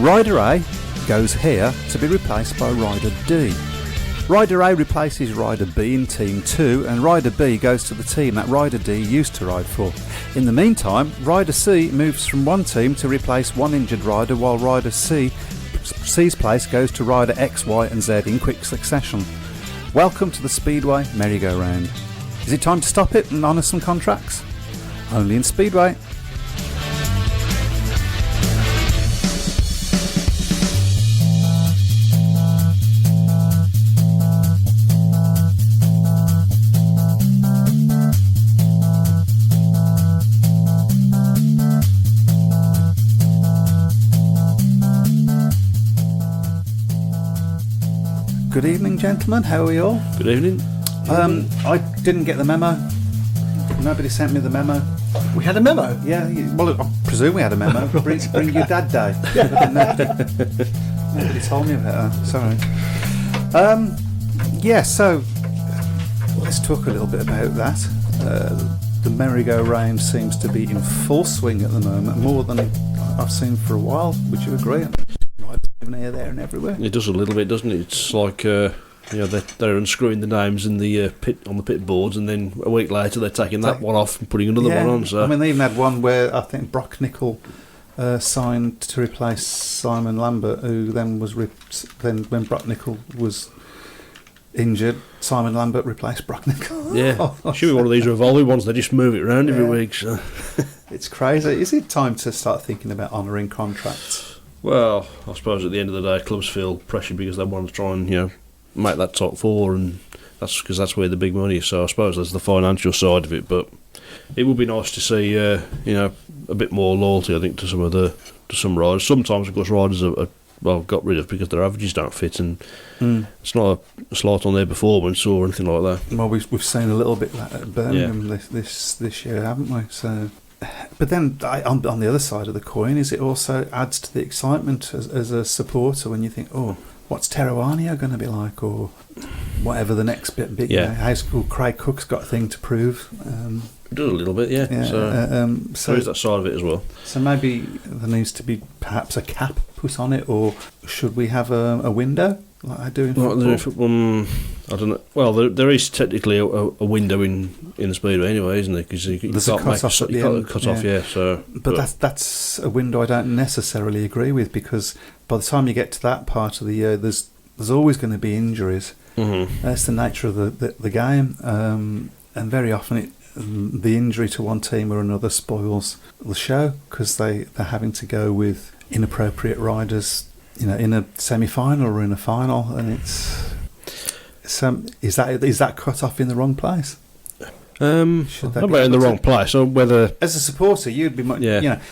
Rider A goes here to be replaced by Rider D. Rider A replaces Rider B in Team 2, and Rider B goes to the team that Rider D used to ride for. In the meantime, Rider C moves from one team to replace one injured rider, while Rider C's place goes to Rider X, Y and Z in quick succession. Welcome to the Speedway merry-go-round. Is it time to stop it and honour some contracts? Only in Speedway. Good evening, gentlemen. How are you all? Good evening. I didn't get the memo. Nobody sent me the memo. We had a memo? Yeah, well, I presume we had a memo. Bring your dad day. Nobody told me about that. Sorry. So let's talk a little bit about that. The merry-go-round seems to be in full swing at the moment, more than I've seen for a while. Would you agree? Here, there and everywhere. It does a little bit, doesn't it? It's like they're unscrewing the names in the pit on the pit boards, and then a week later they're taking that one off and putting another one on. So I mean, they even had one where I think Brock Nickel signed to replace Simon Lambert, who then was then when Brock Nickel was injured, Simon Lambert replaced Brock Nickel. Yeah, should be one of these revolving ones. They just move it around every week. So it's crazy. Is it time to start thinking about honouring contracts? Well, I suppose at the end of the day, clubs feel pressure because they want to try and make that top four, and that's because that's where the big money is. So I suppose there's the financial side of it, but it would be nice to see a bit more loyalty, I think, to some riders. Sometimes, of course, riders are got rid of because their averages don't fit, and it's not a slight on their performance or anything like that. Well, we've seen a little bit of that at Birmingham this year, haven't we? So. But then, on the other side of the coin, is it also adds to the excitement as a supporter when you think, oh, what's Teruania going to be like, or whatever the next bit big. How's Craig Cook's got a thing to prove. It does a little bit, yeah. So there is that side of it as well. So maybe there needs to be perhaps a cap put on it, or should we have a window like I do in football? I don't know. Well, there is technically a window in the Speedway anyway, isn't there? Because you can't cut off. So, but that's a window I don't necessarily agree with, because by the time you get to that part of the year, there's always going to be injuries. Mm-hmm. That's the nature of the game, and very often the injury to one team or another spoils the show, because they're having to go with inappropriate riders, in a semi-final or in a final, and it's. Is that cut off in the wrong place? Not about in the wrong place. Or whether, as a supporter, you'd be much. If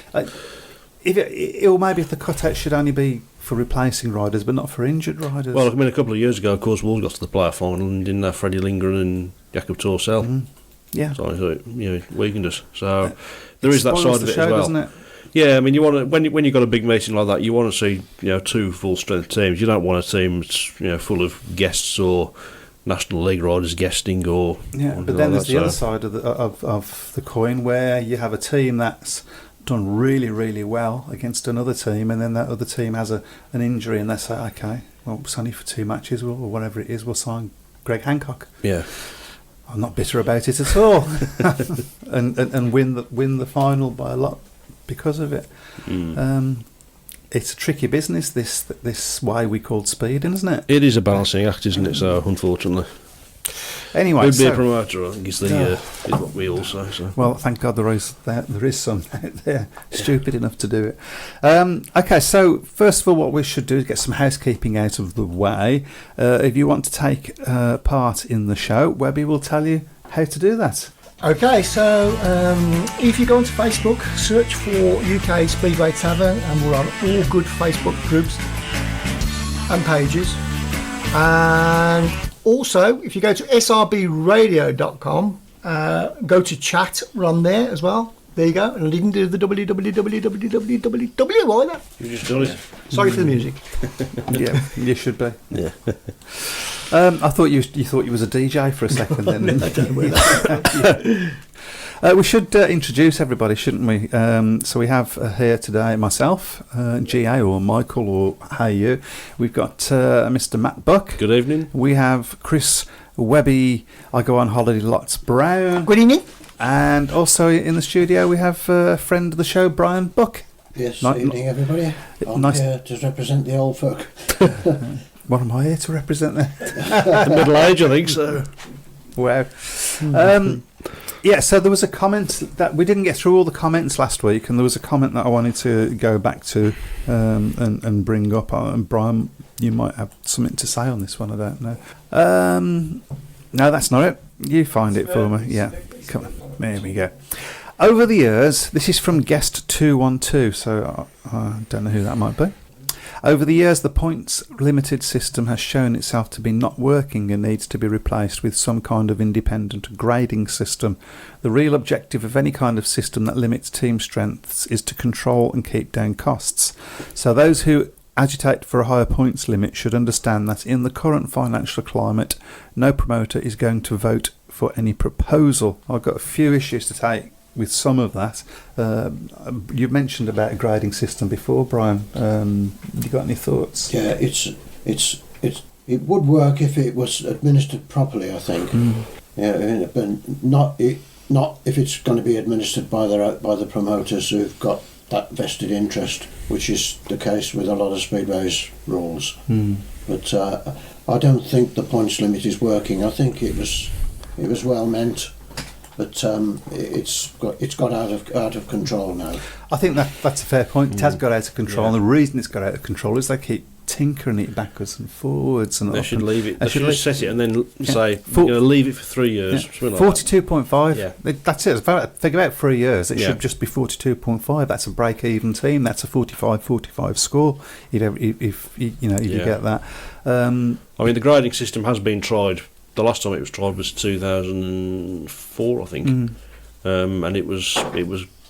the cutout should only be for replacing riders, but not for injured riders. Well, I mean, a couple of years ago, of course, Wolves got to the playoff final and didn't have Freddie Lindgren and Jakob Torsell. Mm-hmm. Yeah, so it weakened us. So there is that side of it show, as well. Doesn't it? Yeah, I mean, you want to when you've got a big meeting like that, you want to see two full strength teams. You don't want a team that's full of guests or National League riders guesting or. Yeah, but then there's the other side of the coin, where you have a team that's done really, really well against another team, and then that other team has an injury, and they say, okay, well, it's only for 2 matches or whatever it is, we'll sign Greg Hancock. Yeah. I'm not bitter about it at all, and win the final by a lot because of it. It's a tricky business, this way we called speeding, isn't it? It is a balancing act, isn't it? So unfortunately, anyway, be a promoter, I think is what we all say. So. Well, thank God there is some out there stupid enough to do it. Okay, so first of all, what we should do is get some housekeeping out of the way. If you want to take part in the show, Webby will tell you how to do that. Okay, so if you go onto Facebook, search for UK Speedway Tavern, and we're on all good Facebook groups and pages. And also, if you go to srbradio.com, go to chat, we're on there as well. There you go. And I didn't do the www either. You just done it. Sorry for the music. Yeah, you should be. Yeah. I thought you thought you was a DJ for a second. Then I don't know where that. We should introduce everybody, shouldn't we? So we have here today myself, GA or Michael or Hey You. We've got Mr. Matt Buck. Good evening. We have Chris Webby, I Go On Holiday Lots Brown. Good evening. And also in the studio we have a friend of the show, Brian Buck. Yes, evening everybody. I'm here to represent the old folk. What am I here to represent then? The middle age, I think so. Wow. Yeah, so there was a comment that we didn't get through all the comments last week, and there was a comment that I wanted to go back to and bring up. And Brian, you might have something to say on this one, I don't know. No, that's not it. You find it for me. Yeah, come on. There we go. Over the years, this is from guest 212, so I don't know who that might be. Over the years, the points limited system has shown itself to be not working and needs to be replaced with some kind of independent grading system. The real objective of any kind of system that limits team strengths is to control and keep down costs. So those who agitate for a higher points limit should understand that in the current financial climate, no promoter is going to vote for any proposal. I've got a few issues to take with some of that. You mentioned about a grading system before, Brian. You got any thoughts? Yeah, it would work if it was administered properly, I think. Yeah, but not if it's going to be administered by the promoters who've got that vested interest, which is the case with a lot of Speedway's rules. But I don't think the points limit is working. I think it was well meant. But it's got out of control now. I think that's a fair point. It has got out of control, and the reason it's got out of control is they keep tinkering it backwards and forwards. And they should leave it. They should just set it and then say, leave it for 3 years. 42.5. Yeah. That's it. Think about 3 years. It should just be 42.5. That's a break-even team. That's a 45 score. If you get that. I mean, the grading system has been tried. The last time it was tried was 2004, I think, and it was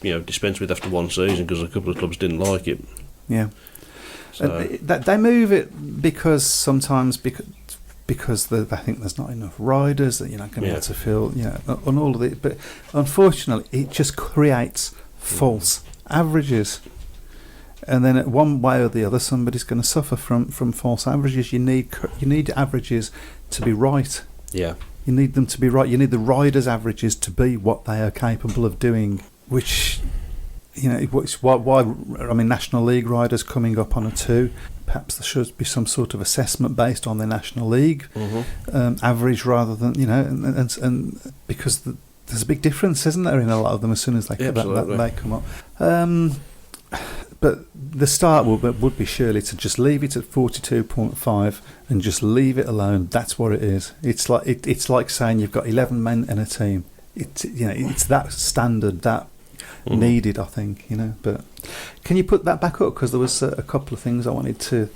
dispensed with after one season because a couple of clubs didn't like it. Yeah, so they move it because sometimes because they think there's not enough riders that you're not going to be able to fill, on all of it. But unfortunately, it just creates false averages. And then one way or the other, somebody's going to suffer from false averages. You need averages to be right. Yeah. You need them to be right. You need the riders' averages to be what they are capable of doing, which, why National League riders coming up on a 2, perhaps there should be some sort of assessment based on their National League average rather than, and because there's a big difference, isn't there, in a lot of them as soon as they come up. But the start would be surely to just leave it at 42.5 and just leave it alone. That's what it is. It's like saying you've got 11 men in a team. It's that standard, that needed, I think. But can you put that back up? Because there was a couple of things I wanted to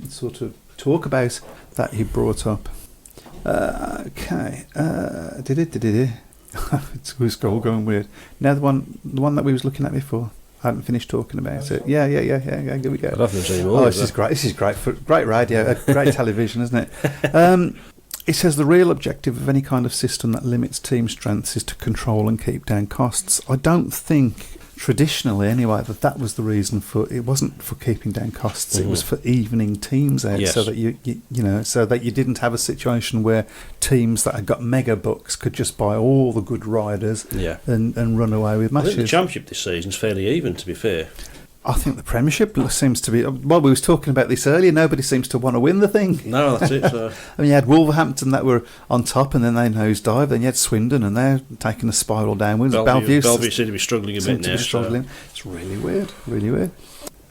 sort of talk about that you brought up. Okay. It's all going weird. Now the one that we was looking at before. I haven't finished talking about it. Yeah. Here we go. I don't think there's any more. This is great. This is great for great radio, great television, isn't it? It says the real objective of any kind of system that limits team strengths is to control and keep down costs. I don't think traditionally, anyway, that was the reason for it. Wasn't for keeping down costs. It was for evening teams out, so that so that you didn't have a situation where teams that had got mega bucks could just buy all the good riders and run away with matches. I think the championship this season's fairly even, to be fair. I think the Premiership seems to be. Well, we was talking about this earlier. Nobody seems to want to win the thing. No, that's it. So. I mean, you had Wolverhampton that were on top, and then they nosedive. Then you had Swindon, and they're taking a spiral downwards. Bellevue seem to be struggling a bit now. It's really weird. Really weird.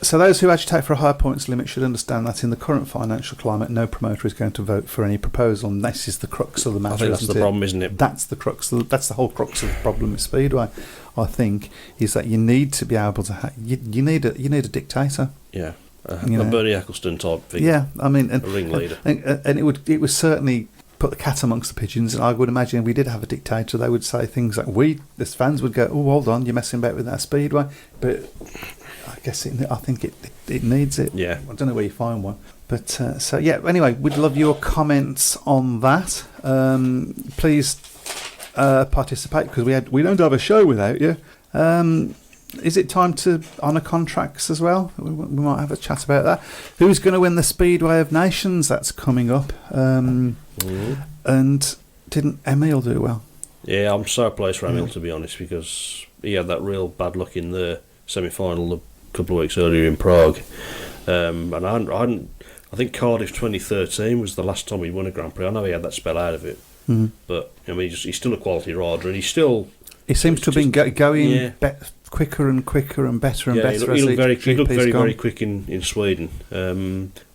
So those who agitate for a higher points limit should understand that in the current financial climate, no promoter is going to vote for any proposal, and this is the crux of the matter. I think that's the problem, isn't it? That's the crux. That's the whole crux of the problem with Speedway. I think is that you need to be able to. You need a dictator. Yeah, a Bernie Ecclestone type figure. Yeah, I mean, a ringleader, and it would certainly put the cat amongst the pigeons. And I would imagine if we did have a dictator, they would say things like we, as fans, would go, "Oh, hold on, you're messing about with that Speedway," but. I think it needs it. Yeah. I don't know where you find one. But anyway, we'd love your comments on that. Please participate because we don't have a show without you. Is it time to honour contracts as well? We might have a chat about that. Who's going to win the Speedway of Nations? That's coming up. And didn't Emil do well? Yeah, I'm so pleased for Emil, to be honest, because he had that real bad luck in the semi-final a couple of weeks earlier in Prague. And I think Cardiff 2013 was the last time he won a Grand Prix. I know he had that spell out of it, but I mean, he's still a quality rider, and he seems to have been going quicker and quicker and better and better. He looked very quick in Sweden.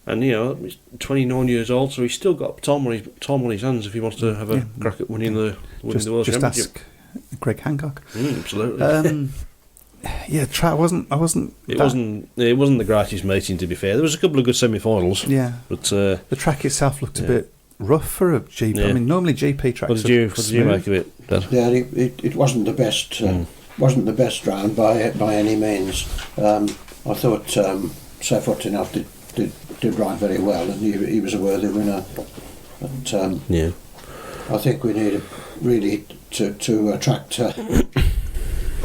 And he's 29 years old, so he's still got time on his hands if he wants to have a crack at winning the World Championship. Just ask Greg Hancock. Absolutely. Track wasn't. It wasn't the greatest meeting, to be fair. There was a couple of good semi-finals. Yeah, but the track itself looked a bit rough for a GP. Yeah. I mean, normally GP tracks. What did you make of it, Dad? Yeah, it wasn't the best. Wasn't the best round by any means. I thought Seyfutdinov did ride very well, and he was a worthy winner. But I think we need really to attract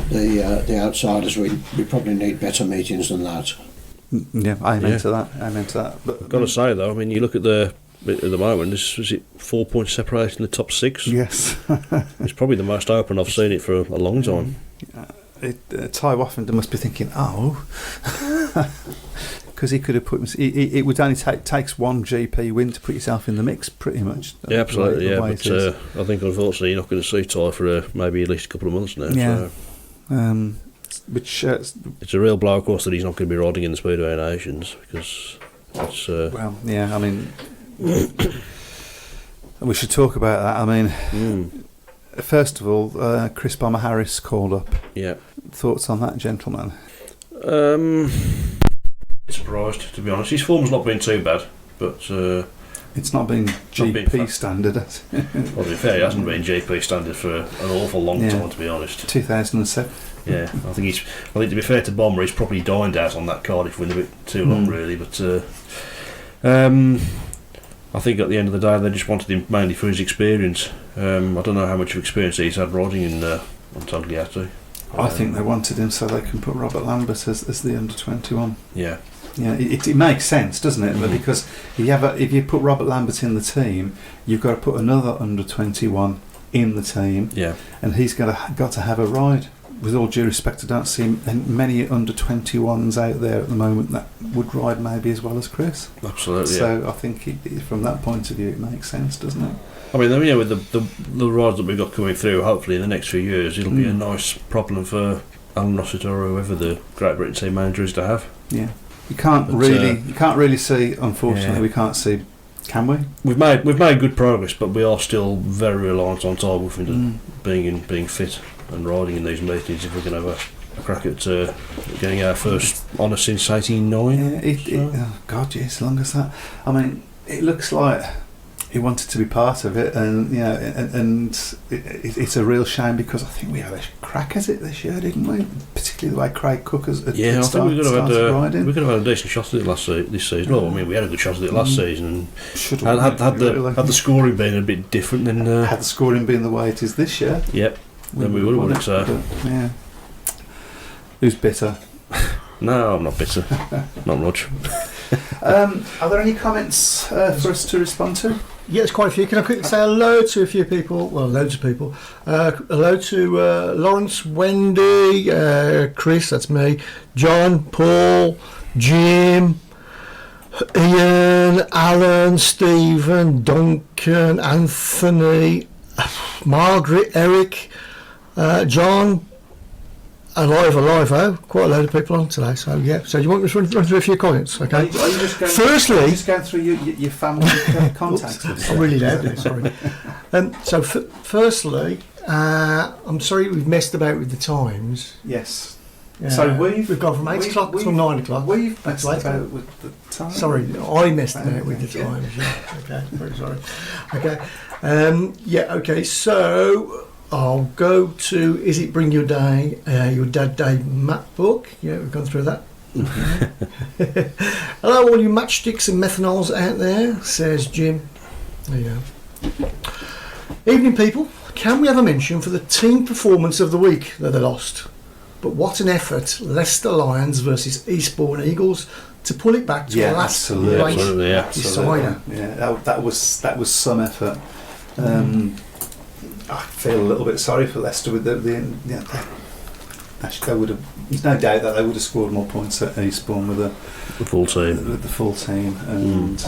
the outsiders. We probably need better meetings than that. Yeah, amen to that. But I've got to say though, I mean, you look at the moment. Was it 4 points separation in the top six? Yes, it's probably the most open I've seen it for a long time. Ty Waffender must be thinking, because he could have put. It would only takes one GP win to put yourself in the mix, pretty much. Yeah, absolutely. But I think unfortunately you're not going to see Ty for maybe at least a couple of months now. Yeah. So. Which it's a real blow, of course, that he's not going to be riding in the Speedway Nations because it's. I mean, we should talk about that. I mean. First of all, Chris Bomber Harris called up. Yeah. Thoughts on that, gentleman? Surprised, to be honest. His form's not been too bad, but it's not been GP standard. Well, to be fair, it hasn't been GP standard for an awful long time, to be honest. 2007. Yeah, I think to be fair to Bomber, he's probably dined out on that Cardiff win a bit too long, really. But I think at the end of the day, they just wanted him mainly for his experience. I don't know how much of experience he's had riding on Tagliato. I think they wanted him so they can put Robert Lambert as the under 21. Yeah. Yeah, it makes sense, doesn't it? But because if you put Robert Lambert in the team, you've got to put another under 21 in the team. Yeah. And he's got to have a ride. With all due respect, I don't see many under 21s out there at the moment that would ride maybe as well as Chris. Absolutely. So I think from that point of view, it makes sense, doesn't it? I mean, with the rides that we've got coming through, hopefully in the next few years, it'll be a nice problem for Alan Rossiter or whoever the Great Britain team manager is to have. Yeah, you can't really see. Unfortunately, we can't see. Can we? We've made good progress, but we are still very reliant on Ty Wolfinger being fit and riding in these meetings if we're going to have a crack at getting our first honour since 89. Yeah, God, yeah, as long as that. I mean, it looks like he wanted to be part of it, and it's a real shame because I think we had a crack at it this year, didn't we? Particularly the way Craig Cook has started riding. We could have had a decent shot at it this season. Well, I mean, we had a good shot at it last season. And had the scoring been a bit different, then had the scoring been the way it is this year, yep, then we would have won it. So yeah, who's bitter? No, I'm not bitter. Not much. Are there any comments for us to respond to? Yes, quite a few. Can I quickly say hello to a few people? Well, loads of people. Hello to Lawrence, Wendy, Chris, that's me, John, Paul, Jim, Ian, Alan, Stephen, Duncan, Anthony, Margaret, Eric, John, alive, quite a load of people on today. So yeah. So you want me to run through a few comments? Okay. Are you just going through your family contacts? I'm really loud. Sorry. So firstly, I'm sorry we've messed about with the times. Yes. So we've gone from 8 o'clock till 9 o'clock. We've messed about with the time. Sorry, I messed about with the times. Yeah. Okay. Very sorry. Okay. Okay. So. I'll go to Is It Bring Your Day, Your Dad Day map book. Yeah, we've gone through that. Hello, all you matchsticks and methanols out there, says Jim. There you go. Evening, people. Can we have a mention for the team performance of the week that they lost? But what an effort, Leicester Lions versus Eastbourne Eagles, to pull it back to the last race decider. Yeah, that was some effort. I feel a little bit sorry for Leicester with actually, they would have. There's no doubt that they would have scored more points at Eastbourne with the full team. With the full team, and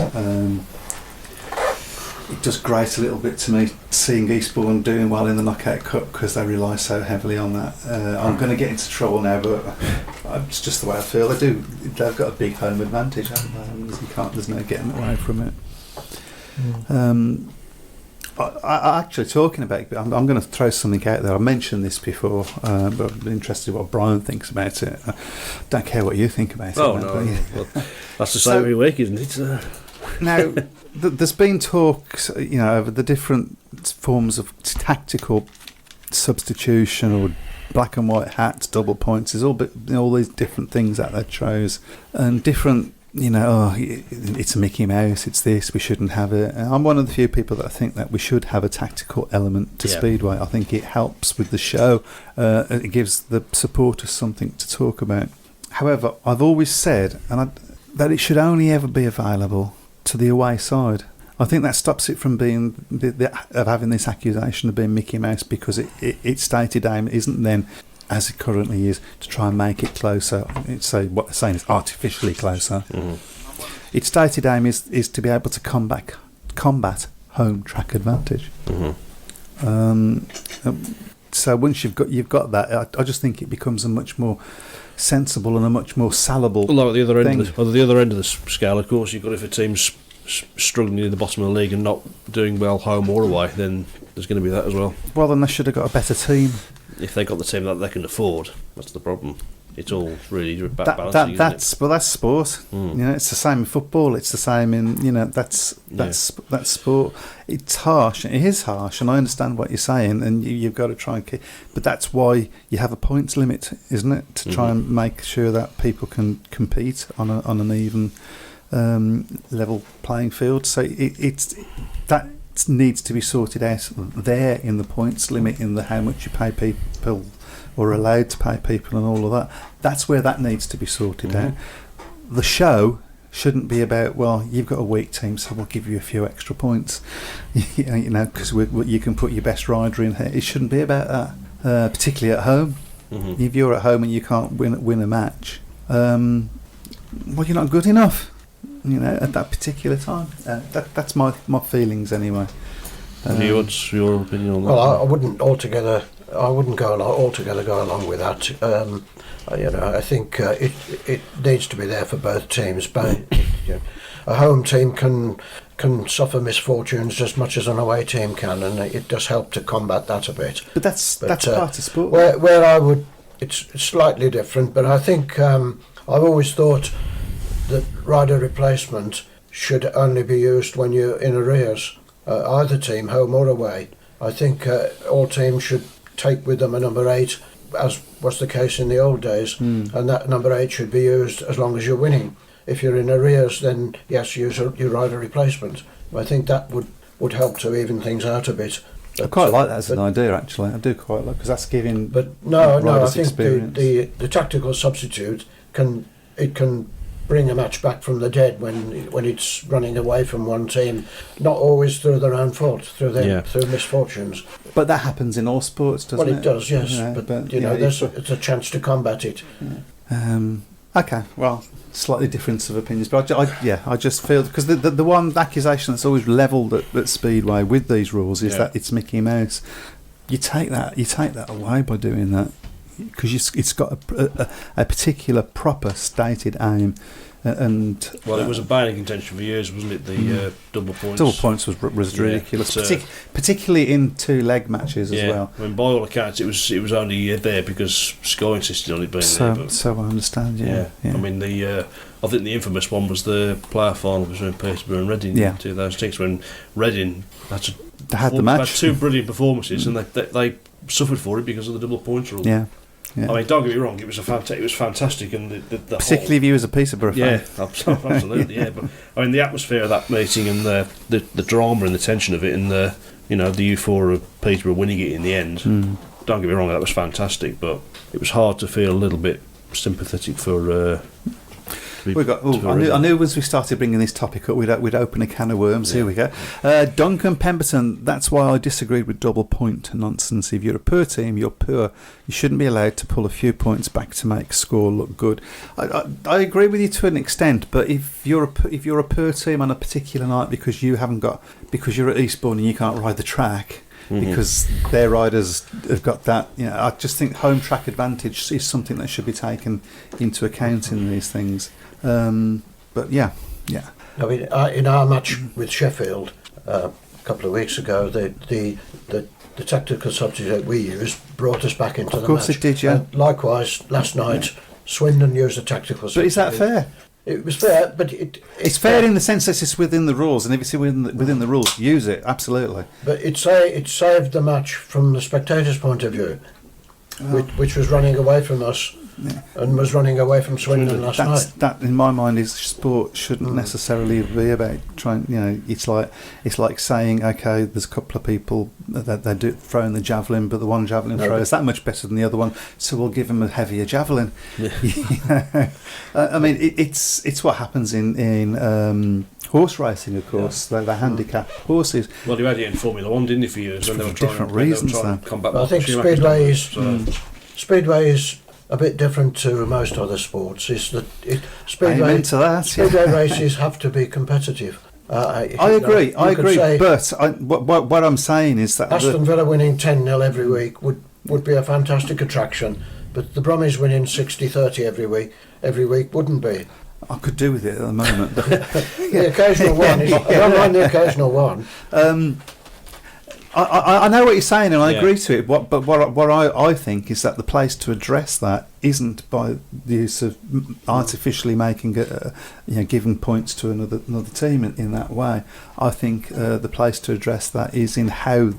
it does grate a little bit to me seeing Eastbourne doing well in the Knockout Cup because they rely so heavily on that. I'm going to get into trouble now, but it's just the way I feel. They've got a big home advantage, haven't they? There's no getting away from it. I actually talking about it, I'm going to throw something out there. I mentioned this before, but I'm interested in what Brian thinks about it. I don't care what you think about it. Oh, no. Well, that's the same every week, isn't it? Now, there's been talks, over the different forms of tactical substitution or black and white hats, double points. There's all these different things that they chose and different. It's a Mickey Mouse, it's this, we shouldn't have it. And I'm one of the few people that think that we should have a tactical element to Speedway. I think it helps with the show. It gives the supporters something to talk about. However, I've always said that it should only ever be available to the away side. I think that stops it from being of having this accusation of being Mickey Mouse, because its stated aim isn't then, as it currently is, to try and make it closer. What they're saying is artificially closer. Mm-hmm. Its stated aim is to be able to combat home track advantage. Mm-hmm. So once you've got that, I just think it becomes a much more sensible and a much more salable. Well, at the other end of the scale, of course, you've got if a team's struggling in the bottom of the league and not doing well home or away, then there's going to be that as well. Well, then they should have got a better team. If they got the team that they can afford, that's the problem. It's all really balancing. That's sport. It's the same in football. It's the same in that's sport. It's harsh. It is harsh, and I understand what you're saying. And you've got to try and keep. But that's why you have a points limit, isn't it? To try and make sure that people can compete on an even level playing field. So it's that needs to be sorted out there in the points limit, in the how much you pay people or allowed to pay people and all of that. That's where that needs to be sorted out. The show shouldn't be about, well, you've got a weak team, so we'll give you a few extra points, because you can put your best rider in here. It shouldn't be about that, particularly at home. Mm-hmm. If you're at home and you can't win a match, well, you're not good enough. At that particular time. That's my feelings anyway. What's your opinion on that? Well, I wouldn't altogether go along with that. I think it needs to be there for both teams. A home team can suffer misfortunes as much as an away team can, and it does help to combat that a bit. But that's part of sport. Where I would, it's slightly different, but I think I've always thought that rider replacement should only be used when you're in arrears, either team, home or away. I think all teams should take with them a number 8, as was the case in the old days, and that number 8 should be used as long as you're winning. If you're in arrears, then yes, use your rider replacement. I think that would help to even things out a bit. But, I quite like that as an idea, actually. I do quite like, because that's giving. But no, I think the tactical substitute can bring a match back from the dead when it's running away from one team, not always through their own fault, through misfortunes. But that happens in all sports, doesn't it? Well, it does, yes. It's a chance to combat it. Yeah. Okay, well, slightly difference of opinions, but I just feel, because the one accusation that's always levelled at Speedway with these rules is that it's Mickey Mouse. You take that away by doing that, because it's got a particular proper stated aim, and it was a bane of contention for years, wasn't it? The double points. Double points was ridiculous, particularly in 2-leg matches as well. I mean, by all accounts, it was only there because Sky insisted on it being there. So I understand. Yeah. I mean, I think the infamous one was the player final between Peterborough and Reading in 2006, when Reading had the match. Had 2 brilliant performances, and they suffered for it because of the double points rule. Yeah. I mean, don't get me wrong, it was fantastic, and the particularly if you was a Peterborough fan. Yeah, absolutely. But I mean, the atmosphere of that meeting and the drama and the tension of it, and the U4 of Peterborough winning it in the end. Don't get me wrong, that was fantastic, but it was hard to feel a little bit sympathetic for. I knew as we started bringing this topic up, we'd open a can of worms. Here we go. Duncan Pemberton. That's why I disagreed with double point nonsense. If you're a poor team, you're poor. You shouldn't be allowed to pull a few points back to make score look good. I agree with you to an extent, but if you're a poor team on a particular night because you're at Eastbourne and you can't ride the track. Because their riders have got that, I just think home track advantage is something that should be taken into account in these things. But yeah. I mean, in our match with Sheffield a couple of weeks ago, the tactical substitute we used brought us back into the match. Of course it did, yeah. And likewise, last night, Swindon used a tactical substitute. But is that fair? It was fair, but it's fair in the sense that it's within the rules, and if it's within the rules, use it, absolutely. But it saved the match from the spectators' point of view, which was running away from us and was running away from Swindon last night. That, in my mind, is sport shouldn't necessarily be about trying. It's like saying, okay, there's a couple of people that they do throwing the javelin, but the one javelin thrower is that much better than the other one, so we'll give him a heavier javelin. I mean, it's what happens in horse racing, of course. They handicap horses. Well, you had it in Formula 1, didn't you, for years? When they were different reasons, though. I think Speedway is a bit different to most other sports. Is that Speedway races have to be competitive. I agree, but what I'm saying is that Aston Villa winning 10-0 every week would be a fantastic attraction, but the Brummies winning 60-30 every week wouldn't be. I could do with it at the moment. The occasional one. I don't mind the occasional one. I know what you're saying, and I agree to it. But what I think is that the place to address that isn't by the use of artificially making giving points to another team in that way. I think the place to address that is in how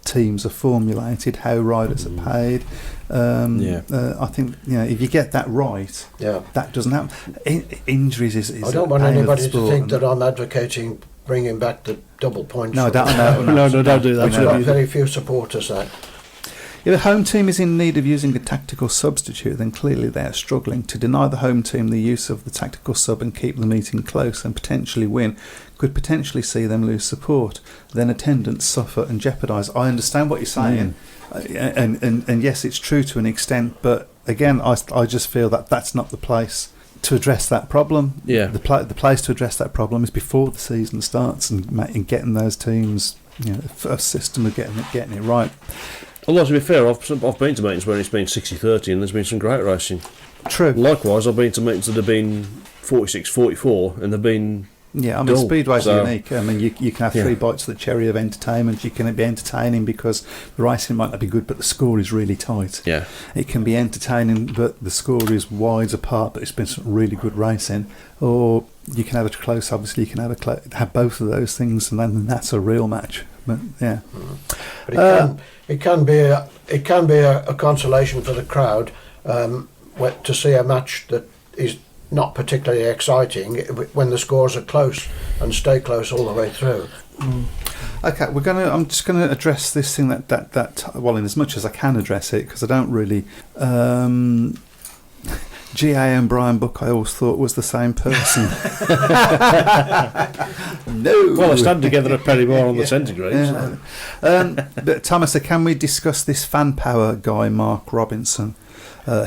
teams are formulated, how riders are paid. I think if you get that right, that doesn't happen. Injuries is I don't want anybody to think that I'm advocating bringing back the double points. No, don't do that. I've got very few supporters there. If the home team is in need of using a tactical substitute, then clearly they are struggling. To deny the home team the use of the tactical sub and keep the meeting close and potentially win could potentially see them lose support. Then attendance suffer and jeopardise. I understand what you're saying, and yes, it's true to an extent. But again, I just feel that that's not the place to address that problem. The place to address that problem is before the season starts and getting those teams, a system of getting it right. Although, to be fair, I've been to meetings where it's been 60-30 and there's been some great racing. True. Likewise, I've been to meetings that have been 46-44 and they've been dull. Speedway's unique. I mean, you can have three bites of the cherry of entertainment. You can be entertaining because the racing might not be good, but the score is really tight. Yeah. It can be entertaining, but the score is wide apart, but it's been some really good racing. Or you can have a close. Obviously, you can have both of those things, and then that's a real match. But yeah. But it can be a consolation for the crowd to see a match that is not particularly exciting when the scores are close and stay close all the way through. Okay, I'm just gonna address this thing that well, in as much as I can address it, because I don't really. G.A. and Brian Book, I always thought was the same person. No. Well, they stand together at Perrymore on the centigrade. Yeah. But Thomas, can we discuss this fan power guy, Mark Robinson?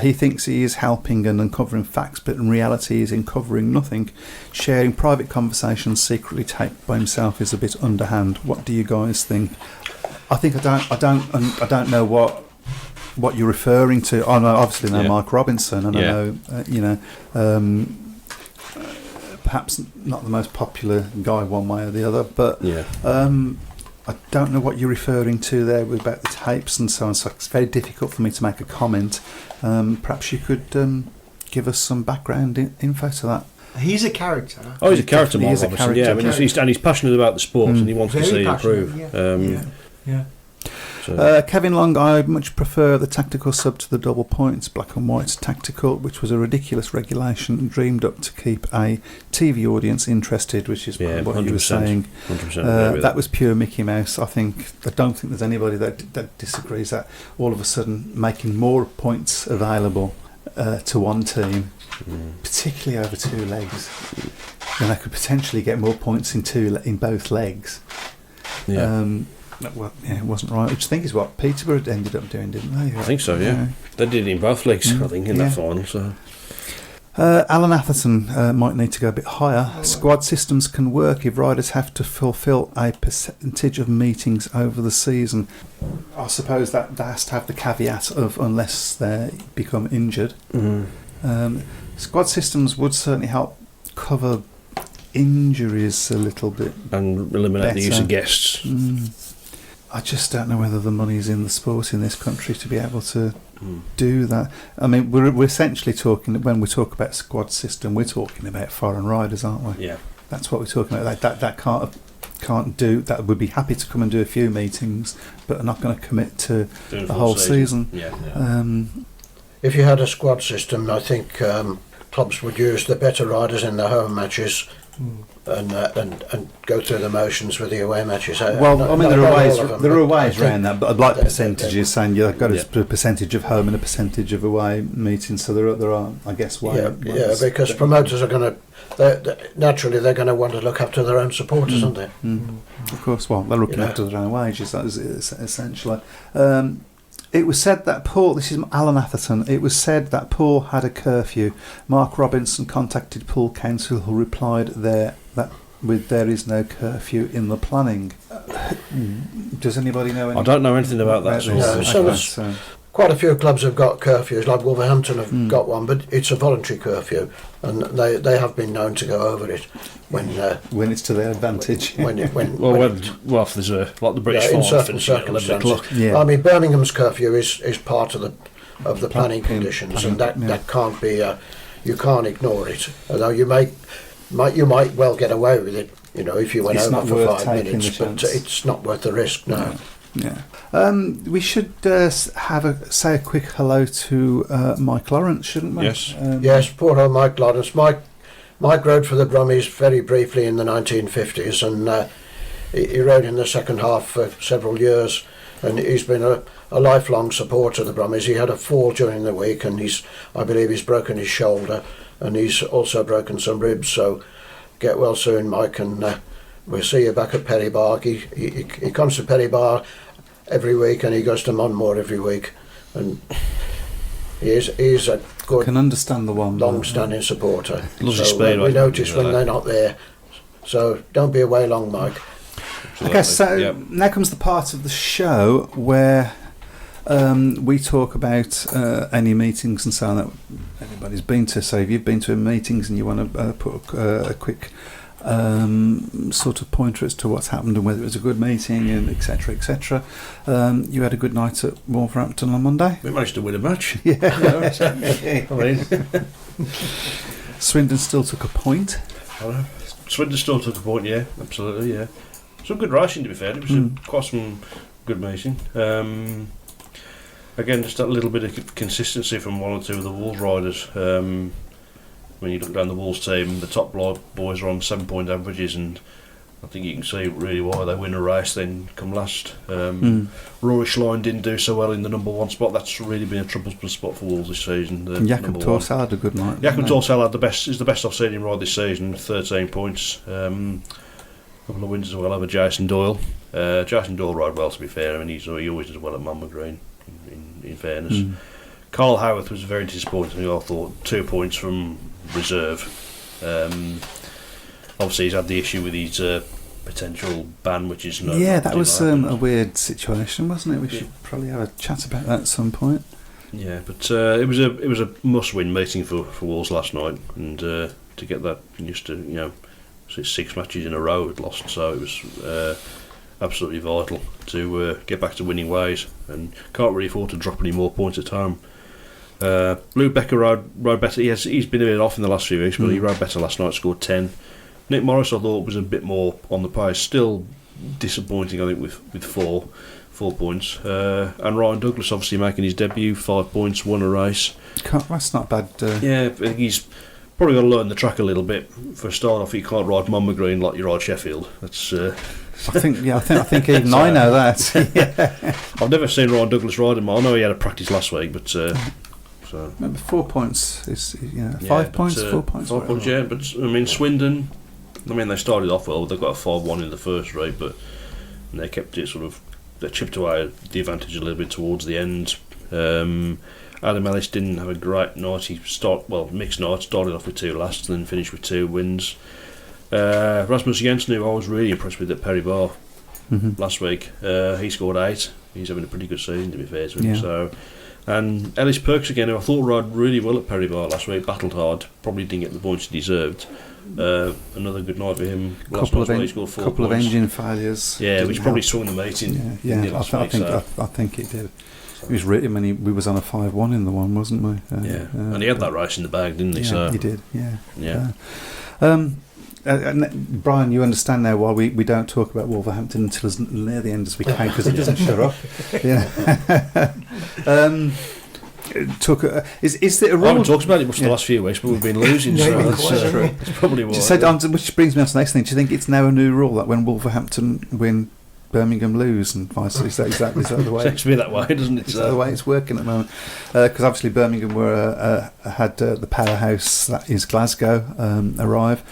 He thinks he is helping and uncovering facts, but in reality he is uncovering nothing. Sharing private conversations secretly taped by himself is a bit underhand. What do you guys think? I think I don't know what you're referring to. I know, obviously know Mark Robinson, and I know perhaps not the most popular guy one way or the other, but I don't know what you're referring to there about the tapes and so on, so it's very difficult for me to make a comment. Perhaps you could give us some background info to that. He's a character. Oh, he's a character, Mark Robinson. Yeah, I mean, he's passionate about the sport and he wants to see it improve. So, Kevin Long, I much prefer the tactical sub to the double points. Black and white's tactical, which was a ridiculous regulation dreamed up to keep a TV audience interested, which is yeah, what you were saying. 100% That was pure Mickey Mouse. I don't think there's anybody that disagrees that all of a sudden making more points available to one team, particularly over two legs, then they could potentially get more points in both legs. Yeah. It wasn't right. Which I think is what Peterborough ended up doing, didn't they? I think so, yeah. They did it in both legs, I think, in that final. So, Alan Atherton might need to go a bit higher. Squad systems can work if riders have to fulfil a percentage of meetings over the season. I suppose that has to have the caveat of unless they become injured. Squad systems would certainly help cover injuries a little bit and eliminate the use of guests. I just don't know whether the money's in the sport in this country to be able to do that. I mean, we're essentially talking, when we talk about squad system, we're talking about foreign riders, aren't we? Yeah. That's what we're talking about. That can't do, that would be happy to come and do a few meetings, but are not going to commit to the whole season. Yeah. If you had a squad system, I think clubs would use the better riders in the home matches and go through the motions with the away matches. Well, I mean, there are ways I around that, but I'd like percentages, saying you've got a percentage of home and a percentage of away meetings, so there are, I guess, ways. Yeah, because promoters are going to, naturally they're going to want to look after their own supporters, aren't they? Of course, well, they're looking after their own wages, that is essentially. It was said that Paul, this is Alan Atherton, it was said that Paul had a curfew. Mark Robinson contacted Pool Council, who replied there is no curfew in the planning. Does anybody know anything? I don't know anything about that. So quite a few clubs have got curfews, like Wolverhampton have got one, but it's a voluntary curfew, and they have been known to go over it when it's to their advantage. If there's like the British in Farm, certain circumstances. Yeah. I mean, Birmingham's curfew is part of the planning conditions, and that can't be. You can't ignore it. Although you might well get away with it, if you went over for 5 minutes, but it's not worth the risk. No. Yeah. We should say a quick hello to Mike Lawrence, shouldn't we? Yes. Yes, poor old Mike Lawrence. Mike rode for the Brummies very briefly in the 1950s, and he rode in the second half for several years, and he's been a lifelong supporter of the Brummies. He had a fall during the week, and I believe he's broken his shoulder, and he's also broken some ribs, so get well soon, Mike, and we'll see you back at Perry Bar. He comes to Perry Bar every week, and he goes to Monmore every week, and he's a good, can understand the one long-standing supporter. Speedway. We notice when they're not there, so don't be away long, Mike. Okay, so now comes the part of the show where we talk about any meetings and so on that everybody's been to. So if you've been to meetings and you want to put a quick sort of pointer as to what's happened and whether it was a good meeting and etc. etc. You had a good night at Wolverhampton on Monday. We managed to win a match. Swindon still took a point. Swindon still took a point, yeah, absolutely, yeah. Some good racing, to be fair. It was quite some good meeting. Again, just a little bit of consistency from one or two of the Wolves riders. When you look down the Wolves team, the top boys are on 7-point averages, and I think you can see really why they win a race then come last. Rory Schlein didn't do so well in the number one spot. That's really been a troublesome spot for Wolves this season. Jakob Torsell had a good night. Jakob Torsell is the best I've seen him ride this season, 13 points. Couple of wins as well over Jason Doyle. Jason Doyle rode well, to be fair. I mean, he always does well at Monmouth Green, in fairness. Carl Howarth was very disappointing. I thought 2 points from reserve. Obviously, he's had the issue with his potential ban, which is no. Yeah, that was a weird situation, wasn't it? We should probably have a chat about that at some point. Yeah, but it was a must-win meeting for Wolves last night, and to get that used to 6 matches in a row had lost, so it was absolutely vital to get back to winning ways, and can't really afford to drop any more points at home. Luke Becker rode better. He's been a bit off in the last few weeks, but he rode better last night, scored 10. Nick Morris, I thought, was a bit more on the pace. Still disappointing, I think, with four 4 points. And Ryan Douglas obviously making his debut, 5 points, won a race. That's not bad. Yeah, I think he's probably got to learn the track a little bit. For a start off, you can't ride Monmouth Green like you ride Sheffield. That's. I think even I know that. Yeah. I've never seen Ryan Douglas ride him. I know he had a practice last week, but. So. Remember, 4 points is 5 points, 4 points. 5 points, yeah. But I mean, Swindon. I mean, they started off well. They got a 5-1 in the first race, but they kept it sort of. They chipped away the advantage a little bit towards the end. Adam Ellis didn't have a great night. Mixed night. Started off with 2 lasts, and then finished with 2 wins. Rasmus Jensen, who I was really impressed with at Perry Bar last week, he scored 8. He's having a pretty good season, to be fair to him. Yeah. So, and Ellis Perks again, who I thought rode really well at Perry Bar last week, battled hard, probably didn't get the points he deserved. Another good night for him. Couple of engine failures. Yeah, which probably swung the meeting. I think it did. It was written when we was on a 5-1 in the one, wasn't we? And he had that race in the bag, didn't he? Yeah, so. He did. Yeah. Brian, you understand now why we don't talk about Wolverhampton until as near the end as we can, because it doesn't shut up. Yeah. Is there a rule? I haven't talked about it much the last few weeks, but we've been losing, so that's probably why. Which brings me on to the next thing. Do you think it's now a new rule that when Wolverhampton win, Birmingham lose, and vice versa? Is that the way? It seems to be that way, doesn't it? Is that the way it's working at the moment? Because obviously Birmingham had the powerhouse that is Glasgow arrive.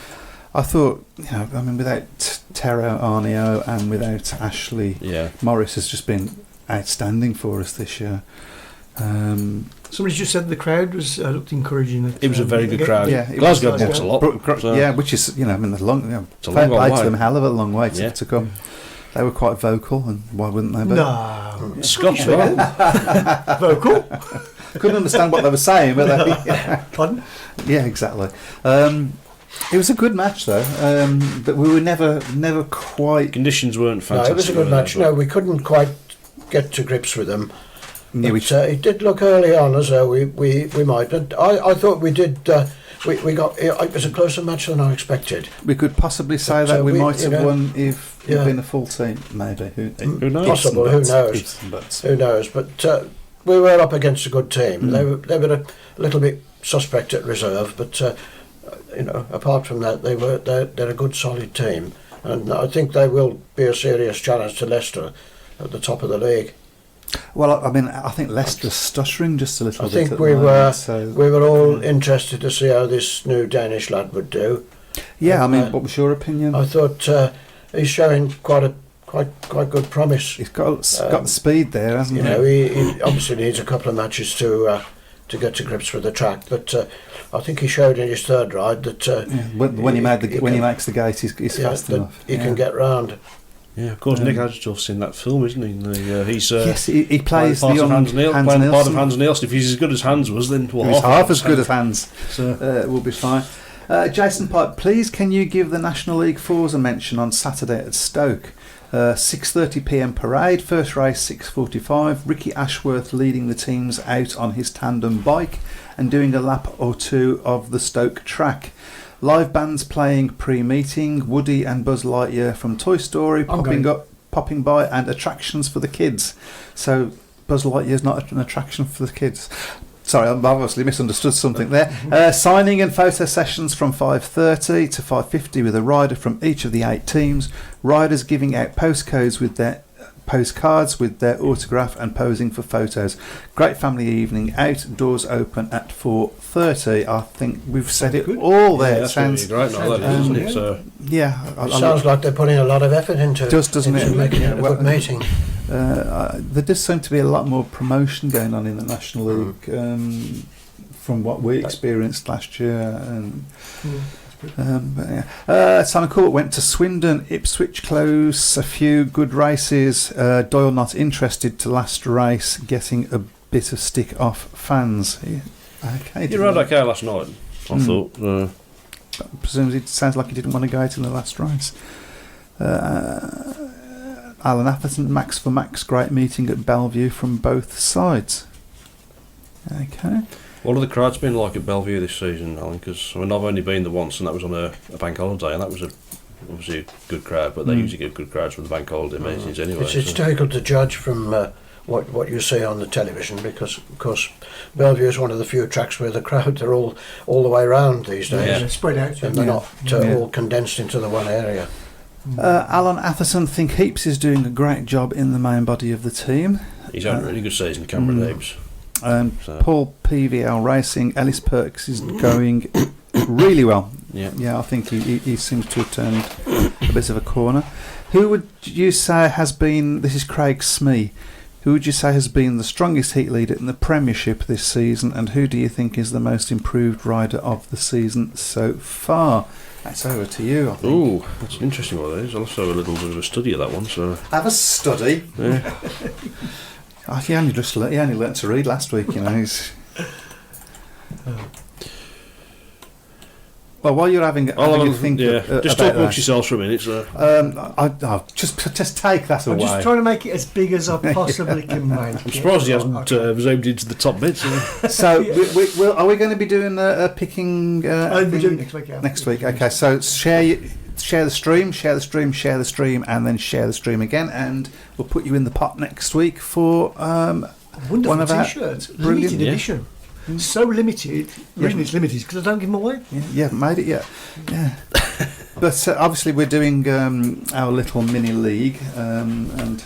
I thought, without Tero Arneo and without Ashley, Morris has just been outstanding for us this year. Somebody just said the crowd looked encouraging. It was a very good crowd. Yeah, Glasgow books a lot. Which is, it's a long way to them, hell of a long way to come. They were quite vocal, and why wouldn't they be? No. Scotch roll. Vocal? Couldn't understand what they were saying, but they... Pardon? Yeah, exactly. It was a good match, though, but we were never quite... Conditions weren't fantastic. No, it was a good match. No, we couldn't quite get to grips with them. Yeah, it did look early on as though we might. And I thought we did... We got. It was a closer match than I expected. We could possibly say that we might have won if we'd been a full team, maybe. Who knows? Possible. Who knows? Who knows? But we were up against a good team. They were a little bit suspect at reserve, but apart from that, they're a good, solid team, and I think they will be a serious challenge to Leicester at the top of the league. Well, I think Leicester's stuttering just a little bit. I think we were all interested to see how this new Danish lad would do. Yeah, what was your opinion? I thought he's showing quite good promise. He's got the speed there, hasn't he? He obviously needs a couple of matches to get to grips with the track, but I think he showed in his third ride that when he makes the gate, he's fast enough. He can get round. Yeah, of course. Nick Adgertoff's in that film, isn't he? He's yes, he plays the young Hans Nielsen. Part of Hans Nielsen. If he's as good as Hans was, then he's half as good as Hans. So we'll be fine. Jason Pipe, please can you give the National League Fours a mention on Saturday at Stoke? 6:30 p.m. parade. First race 6:45. Ricky Ashworth leading the teams out on his tandem bike and doing a lap or two of the Stoke track. Live bands playing pre-meeting, Woody and Buzz Lightyear from Toy Story popping by, and attractions for the kids. So Buzz Lightyear's not an attraction for the kids. Sorry, I've obviously misunderstood something there. Signing and photo sessions from 5:30 to 5:50 with a rider from each of the 8 teams. Riders giving out postcards with their autograph and posing for photos. Great family evening out, doors open at 4:30. I think we've said it all there. Yeah, sounds great, doesn't it? So sounds like they're putting a lot of effort into it. Doesn't it? Making it a good meeting. There does seem to be a lot more promotion going on in the National League from what we experienced last year. Simon Court went to Swindon, Ipswich close, a few good races. Doyle not interested to last race, getting a bit of stick off fans. He rode okay last night, I thought. Presumably it sounds like he didn't want to go out in the last race. Alan Atherton, Max for Max, great meeting at Bellevue from both sides. Okay. What have the crowds been like at Bellevue this season, Alan? Because I've only been there once, and that was on a bank holiday, and that was a obviously a good crowd, but they usually get good crowds for the bank holiday meetings anyway. It's difficult to judge from what you see on the television because, of course, Bellevue is one of the few tracks where the crowds are all the way around these days. Yeah. Spread out. And they're not all condensed into the one area. Alan Atherton think Heaps is doing a great job in the main body of the team. He's had a really good season, Cameron Heaps. Paul PVL Racing, Ellis Perks is going really well. Yeah. I think he seems to have turned a bit of a corner. Who would you say has been, this is Craig Smee, who would you say has been the strongest heat leader in the Premiership this season, and who do you think is the most improved rider of the season so far? That's over to you, I think. Ooh, that's an interesting one, that is. I'll also have a little bit of a study of that one. So have a study? Yeah. He only learnt to read last week, you know. Well, while you're having a think, just talk amongst yourselves for a minute. So. I'll just take that away. I'm just trying to make it as big as I possibly can make. I'm surprised he hasn't zoomed into the top bits. So, are we going to be doing a picking we do next week. Yeah. Next week, okay. So share the stream, and then share the stream again, and we'll put you in the pot next week for wonderful one of our t-shirts, limited edition. So limited. The reason it's limited is because I don't give them away. You haven't made it yet. Yeah. But obviously we're doing our little mini league, and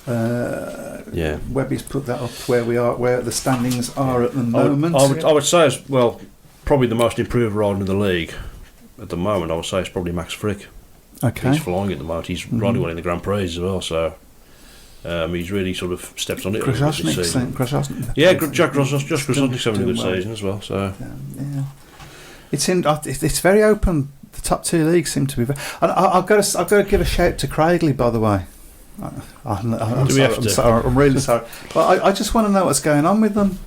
Webby's put that up where the standings are at the moment. I would say as well, probably the most improved rider in the league at the moment. I would say it's probably Max Frick. Okay. He's flying at the moment. He's riding well in the Grand Prix as well. So. He's really sort of stepped on it. Krasosnik. Yeah, Jack Krasosnik's having a good season as well. So it's very open. The top two leagues seem to be. I've got to give a shout to Craigley, by the way. I'm really sorry. But I just want to know what's going on with them.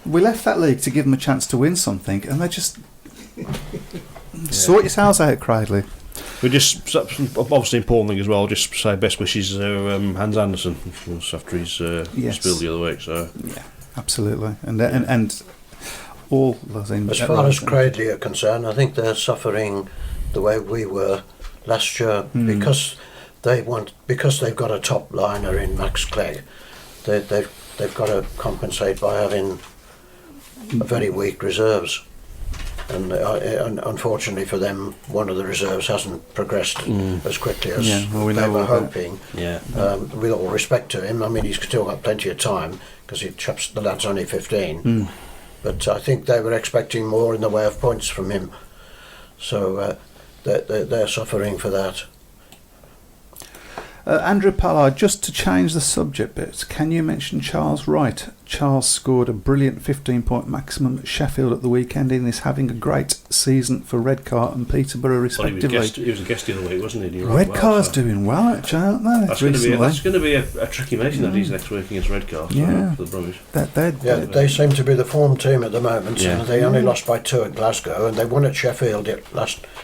We left that league to give them a chance to win something, and they just sort yourselves out, Craigley. We just, obviously important thing as well, just say best wishes to Hans Anderson after his spill the other week. So yeah, absolutely, and all those. As far as Cradley are concerned, I think they're suffering the way we were last year because they've got a top liner in Max Clegg. They've got to compensate by having very weak reserves. And unfortunately for them, one of the reserves hasn't progressed as quickly as they were hoping. Yeah. With all respect to him, I mean, he's still got plenty of time because the lad's only 15. But I think they were expecting more in the way of points from him. So they're suffering for that. Andrew Pallard, just to change the subject bit, can you mention Charles Wright? Charles scored a brilliant 15-point maximum at Sheffield at the weekend and is having a great season for Redcar and Peterborough respectively. He was a guest the other week, wasn't he? Redcar's doing well, actually, aren't they? That's going to be a tricky meeting that is next week against Redcar for the Brummies. They seem to be the form team at the moment. Yeah. They only lost by 2 at Glasgow and they won at Sheffield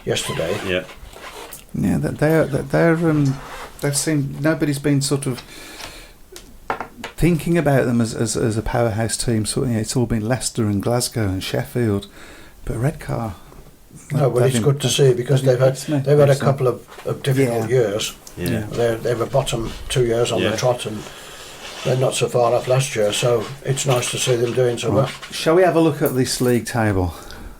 yesterday. Yeah. Yeah, they've seen, nobody's been sort of thinking about them as a powerhouse team. So it's all been Leicester and Glasgow and Sheffield, but Redcar. No, well, it's good to see because they've had a couple of difficult years. Yeah, they were bottom 2 years on the trot, and they're not so far off last year. So it's nice to see them doing so well. Shall we have a look at this league table?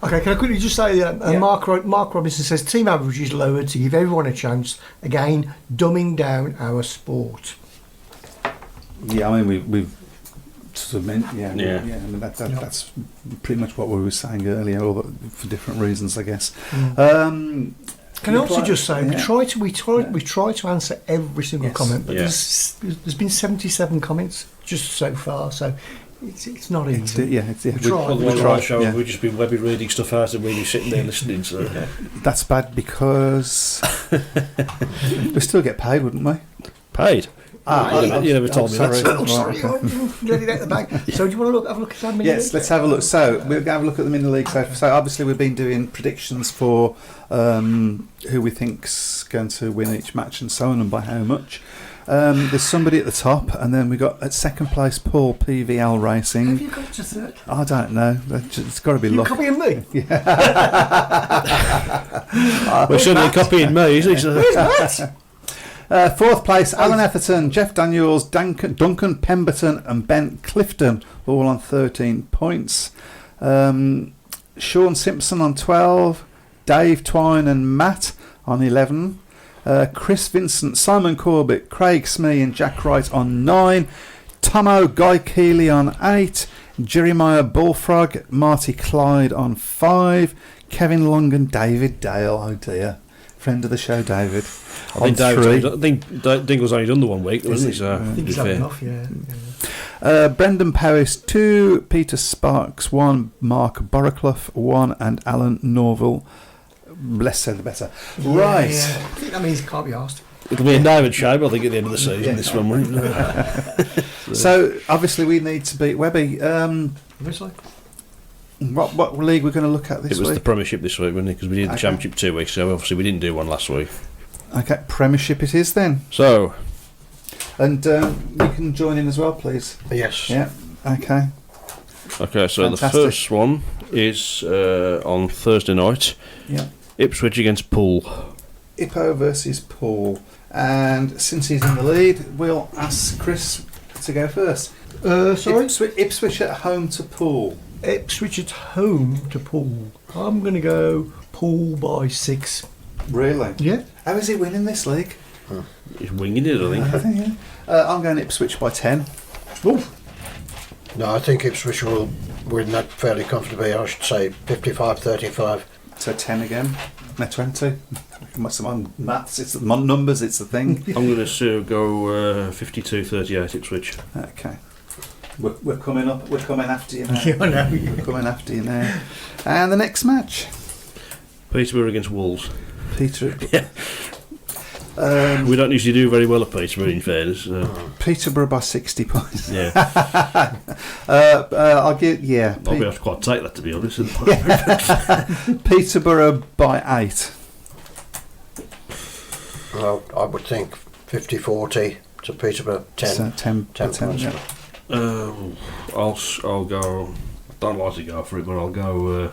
Okay, can I quickly just say Mark Robinson says team average is lowered to give everyone a chance. Again, dumbing down our sport. Yeah, I mean we've sort of meant I mean that's pretty much what we were saying earlier, although for different reasons, I guess. Can I also just say we try to answer every single comment, but there's been 77 comments just so far, so. It's not easy. We've just been Webby reading stuff out and we're sitting there listening. So that's bad because we still get paid, wouldn't we? Paid? You never told me that. Sorry. Let it out the bag. So do you want to have a look at that mini league? Yes, let's have a look. So we'll have a look at the mini league. So obviously we've been doing predictions for who we think's going to win each match and so on and by how much. There's somebody at the top, and then we got at second place Paul PVL Have Racing. you got to third? I don't know. It's got to be You luck. copying me? Well, certainly copying me, isn't he? Where's Matt? Fourth place, Alan Etherton, Jeff Daniels, Duncan Pemberton and Ben Clifton, all on 13 points. Sean Simpson on 12, Dave Twine and Matt on 11, Chris Vincent, Simon Corbett, Craig Smee and Jack Wright on 9, Tomo Guy Keeley on 8, Jeremiah Bullfrog, Marty Clyde on 5, Kevin Long and David Dale, oh dear. Friend of the show, David. I think Dingle's only done the 1 week, wasn't he? So, I think he's to be had fair. enough, yeah. Brendan Paris 2, Peter Sparks 1, Mark Borraclough 1 and Alan Norville. Less said the better. Right. Yeah. I think that means it can't be asked. It'll be a name and shame, I think, at the end of the season, this one, won't it? So obviously we need to beat Webby. Obviously. What league we're going to look at this It was week? the Premiership this week, wasn't it? Because we did the Okay. Championship 2 weeks ago. Obviously, we didn't do one last week. Okay, Premiership it is then. So, And you can join in as well, please. Yes. Yeah. Okay. okay, so Fantastic. the first one is on Thursday night. Yeah. Ipswich against Poole. Ippo versus Paul. And since he's in the lead, we'll ask Chris to go first. Sorry? Ipswich at home to Poole. Ipswich at home to Poole. I'm going to go Poole by 6. Really? Yeah? How is he winning this league? He's winging it, I think. I'm going Ipswich by 10. Oof. No, I think Ipswich will win that fairly comfortably. I should say 55-35. So 10 again. No, 20. Must have on maths, it's the numbers, it's the thing. I'm going to go 52-38 Ipswich. Okay. We're coming up. We're coming after you now. Yeah, I know. We're coming after you now. And the next match, Peterborough against Wolves. Peter. Yeah. We don't usually do very well at Peterborough, in fairness. Peterborough by 60 points. Yeah, I'll give I'll be able to quite take that, to be honest. Peterborough by 8. Well, I would think 50-40 to Peterborough 10. So 10 points. yeah. I'll go. I don't like to go for it, but I'll go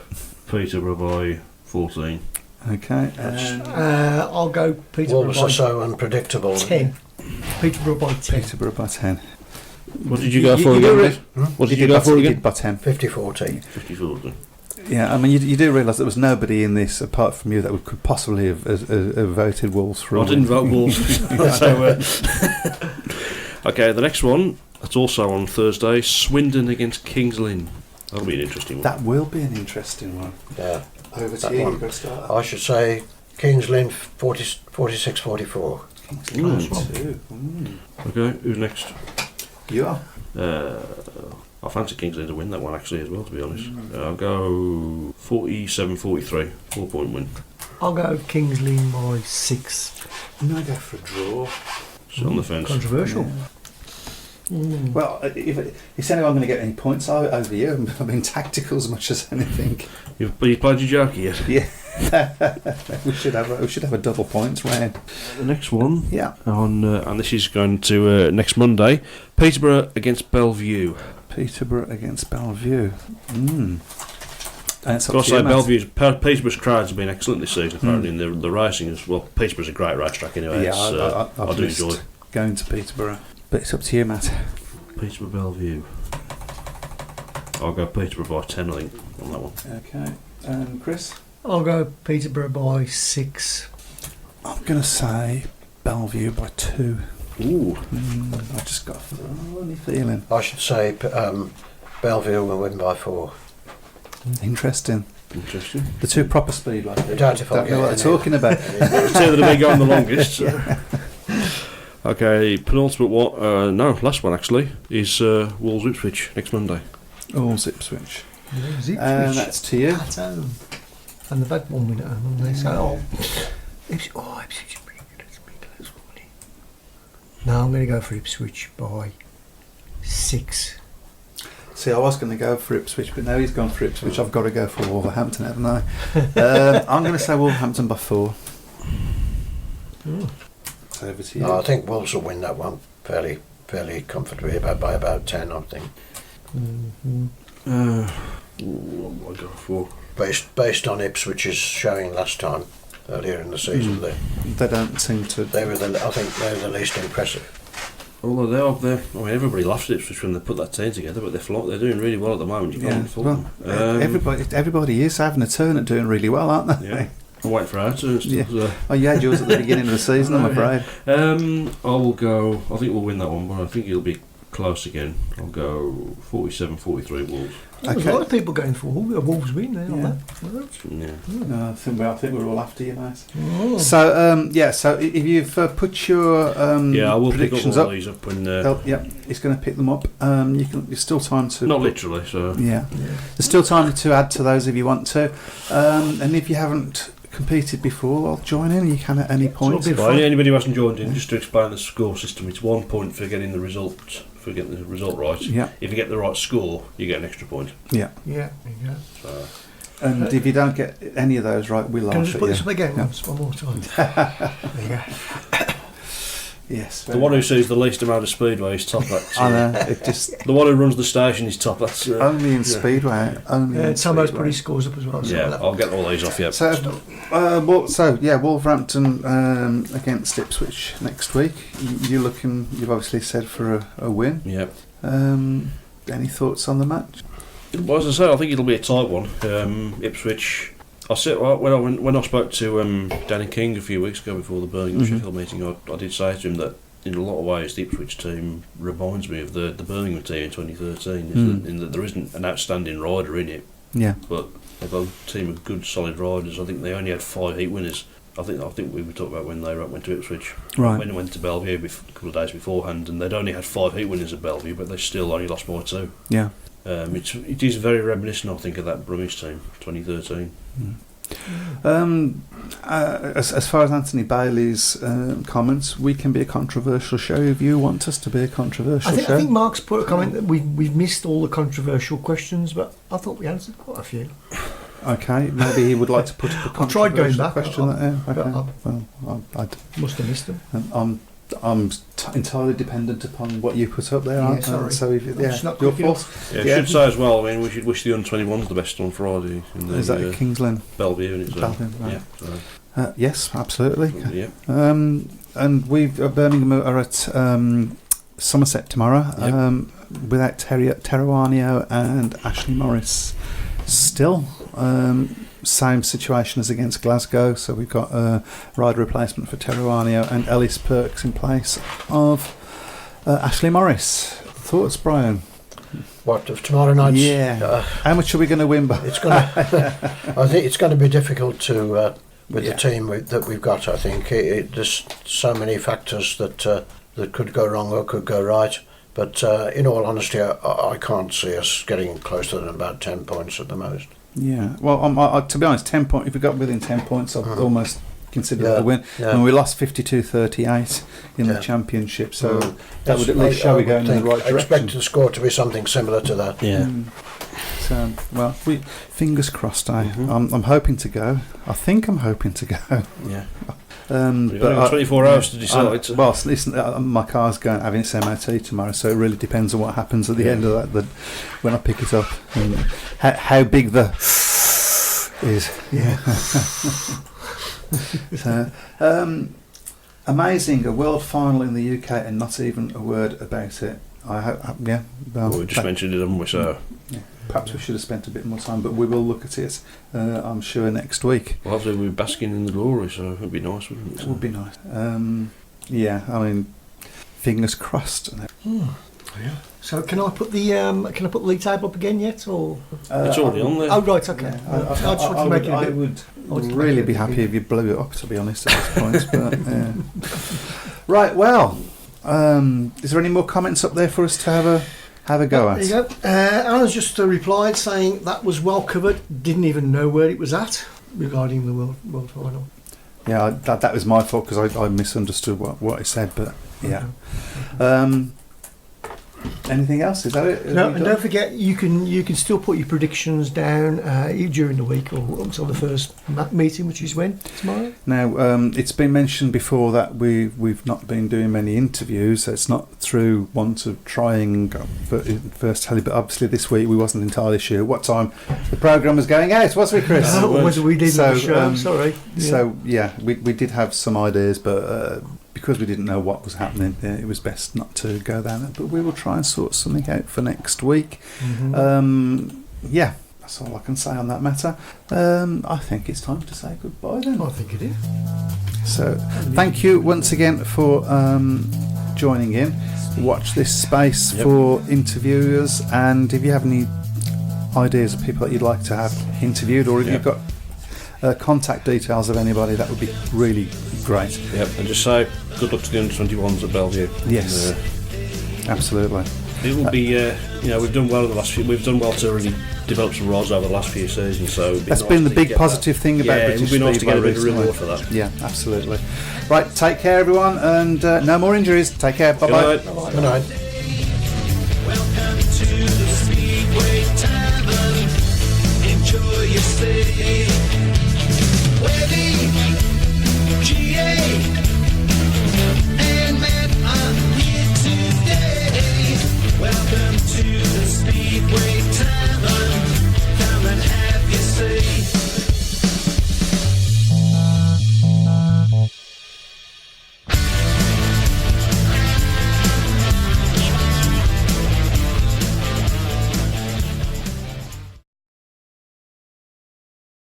Peterborough by 14. Okay. I'll go Peterborough Wolves by are so unpredictable. 10. Peterborough by 10. Peterborough by 10. What did you go for do again? What did you go for You again? did by 10. 50-40. 54. Yeah, I mean, you do realise there was nobody in this apart from you that could possibly have voted Wolves for. I didn't vote Wolves. So, okay, the next one, that's also on Thursday, Swindon against Kings Lynn. That'll be an interesting one. That will be an interesting one. Yeah. Over to That you. one. You've got to start. I should say Kings Lynn 46-44. Okay, who's next? You are. I fancy Kings Lynn to win that one, actually, as well, to be honest. I'll go 47-43, 4-point win. I'll go Kings Lynn by 6. I'm going to go for a draw. Sit on the fence. Controversial. Well, if anyone going to get any points over you, I've been tactical as much as anything. You've played your jockey yet? Yeah. we should have a double points round. The next one, Yeah. and this is going to next Monday, Peterborough against Bellevue. Peterborough against Bellevue. And it's up Got to to say, you, Matt. Peterborough's crowds have been excellent this season, apparently, and the racing as well. Peterborough's a great racetrack anyway. Yeah, I do enjoy it. going to Peterborough. But it's up to you, Matt. Peterborough Bellevue. I'll go Peterborough by 10, I think, on that one. Okay. Chris? I'll go Peterborough by 6. I'm going to say Bellevue by 2. Ooh. I've just got a funny feeling. I should say Bellevue will win by 4. Interesting. Interesting. The two proper speedway. I doubt if I'll Don't know get what any. they're talking about. The two that have been going the longest. Okay, penultimate one, last one actually, is Wolves Ipswich next Monday. All's Ipswich. Ipswich. And that's to you. At home. And they've had 1 win at home, haven't they? So, Ipswich is pretty good. It's pretty close, wasn't it? No, I'm going to go for Ipswich by 6. See, I was going to go for Ipswich, but now he's gone for Ipswich. I've got to go for Wolverhampton, haven't I? I'm going to say Wolverhampton by 4. So over to you. No, I think Wolves will win that one fairly comfortably, by about 10, I think. What do I go for? Based on Ipswich's showing last time, earlier in the season, They don't seem to. I think they were the least impressive. Although everybody laughs at Ipswich when they put that team together, but they're doing really well at the moment. You can't fault them. Everybody is having a turn at doing really well, aren't they? Yeah. I'm waiting for our turn. Yeah. Oh, you had yours at the beginning of the season, I'm afraid. I will go. I think we'll win that one, but I think it'll be close again. I'll go 47-43 Wolves. There's a lot of people going for Wolves win there, Yeah. Yeah. I think we're all after you, mate. Oh. So, so if you've put your I will pick predictions up all up, these up when. he's going to pick them up. There's still time to. Not literally, so. Yeah. There's still time to add to those if you want to. And if you haven't competed before, I'll join in. You can at any point. Anybody who hasn't joined in, just to explain the score system, it's 1 point for getting the result. For getting the result right. Yeah. If you get the right score, you get an extra point. Yeah. Yeah. So. And if you don't get any of those right, we'll Can I laugh just at put you. this up again Yeah. once, one more time? There you go. Yes. The one who sees the least amount of Speedway is top. I know. It just The one who runs the station is top. That's only in Speedway. Only. In Tomo's Speedway. put his scores up as well. So yeah. that- I'll get all these off. Yeah. So, Wolverhampton against Ipswich next week. You've obviously said for a win. Yeah. Any thoughts on the match? Well, as I say, I think it'll be a tight one. Ipswich. I said when I spoke to Danny King a few weeks ago before the Birmingham Sheffield meeting, I did say to him that in a lot of ways the Ipswich team reminds me of the Birmingham team in 2013. In that there isn't an outstanding rider in it, Yeah. but they've got a team of good, solid riders. I think they only had 5 heat winners. I think we were talking about when they went to Ipswich. Right. When they went to Bellevue a couple of days beforehand, and they'd only had 5 heat winners at Bellevue, but they still only lost by 2. Yeah. It is very reminiscent, I think, of that Brummies team, 2013. As far as Anthony Bailey's comments, we can be a controversial show if you want us to be a controversial I show. think Mark's put a comment that we've missed all the controversial questions, but I thought we answered quite a few. Okay, maybe he would like to put up a I've tried going controversial back, question. I must have missed them. I'm entirely dependent upon what you put up there, aren't I? sorry. So if I'm just not your quick fault. Yeah, I should say as well, I mean, we should wish the under-21s the best on Friday. In the, Is that at Kings Lynn? Bellevue, and it's Bellevue, right. yeah. So, Yes, absolutely. yeah. And Birmingham are at Somerset tomorrow. Yep. Without Teruanio and Ashley Morris. Still, same situation as against Glasgow. So we've got a rider replacement for Teruanio and Ellis Perks in place of Ashley Morris. Thoughts, Brian? What, of tomorrow night's? Yeah. How much are we going to win by? It's going to. I think it's going to be difficult to with the team that we've got. I think there's so many factors that could go wrong or could go right. But in all honesty, I can't see us getting closer than about 10 points at the most. Yeah. Well, to be honest, 10 points. If we got within 10 points, I'd almost consider that a win. Yeah. And we lost 52-38 in the championship, so that would at least show we're going in the right direction. I expect the score to be something similar to that. Yeah. So, well, fingers crossed. I'm hoping to go. I think I'm hoping to go. Yeah. But got 24 hours to decide. Well, listen, my car's going having its MOT tomorrow, so it really depends on what happens at the end of that. When I pick it up, and how big the is. Yeah. So, amazing! A world final in the UK, and not even a word about it. I hope. Yeah. Well, we just mentioned it, haven't we? So. Yeah. Perhaps we should have spent a bit more time, but we will look at it, I'm sure, next week. Well, obviously we're basking in the glory, so it would be nice, wouldn't it? It would be nice. Yeah, I mean, fingers crossed. Yeah. So can I put the league table up again yet, or it's already on there. Oh right, okay. Yeah, I just want to make it a I bit. would really be happy if you blew it up, to be honest, at this point. But, yeah. Right, well, is there any more comments up there for us to have a go at? There you go. Alan's just replied saying that was well covered. Didn't even know where it was at regarding the world final. Yeah, that was my fault because I misunderstood what he said, but yeah. anything else? Is that it? No, and don't forget, you can still put your predictions down during the week or until the first meeting, which is when? Tomorrow? Now, it's been mentioned before that we've not been doing many interviews, so it's not through want of trying first tell you, but obviously this week we wasn't entirely sure what time the programme was going out, was we, Chris? Whether we did the show, sorry. Yeah. So, we did have some ideas, but because we didn't know what was happening, it was best not to go down it. But we will try and sort something out for next week. That's all I can say on that matter. I think it's time to say goodbye then. I think it is. So, thank you once again for joining in. Watch this space for interviewers, and if you have any ideas of people that you'd like to have interviewed, or if you've got contact details of anybody, that would be really great. Yep, and just say good luck to the under-21s at Bellevue. Yes, absolutely. It will be, we've done well in the last few. We've done well to really develop some rods over the last few seasons. So that's been the big positive thing about British Speedway. It would be nice to get a bit of recently. reward for that. Yeah, absolutely. Right, take care, everyone, and no more injuries. Take care. Bye bye. Good night. Good night. Welcome to the Speedway Tavern. Enjoy your stay.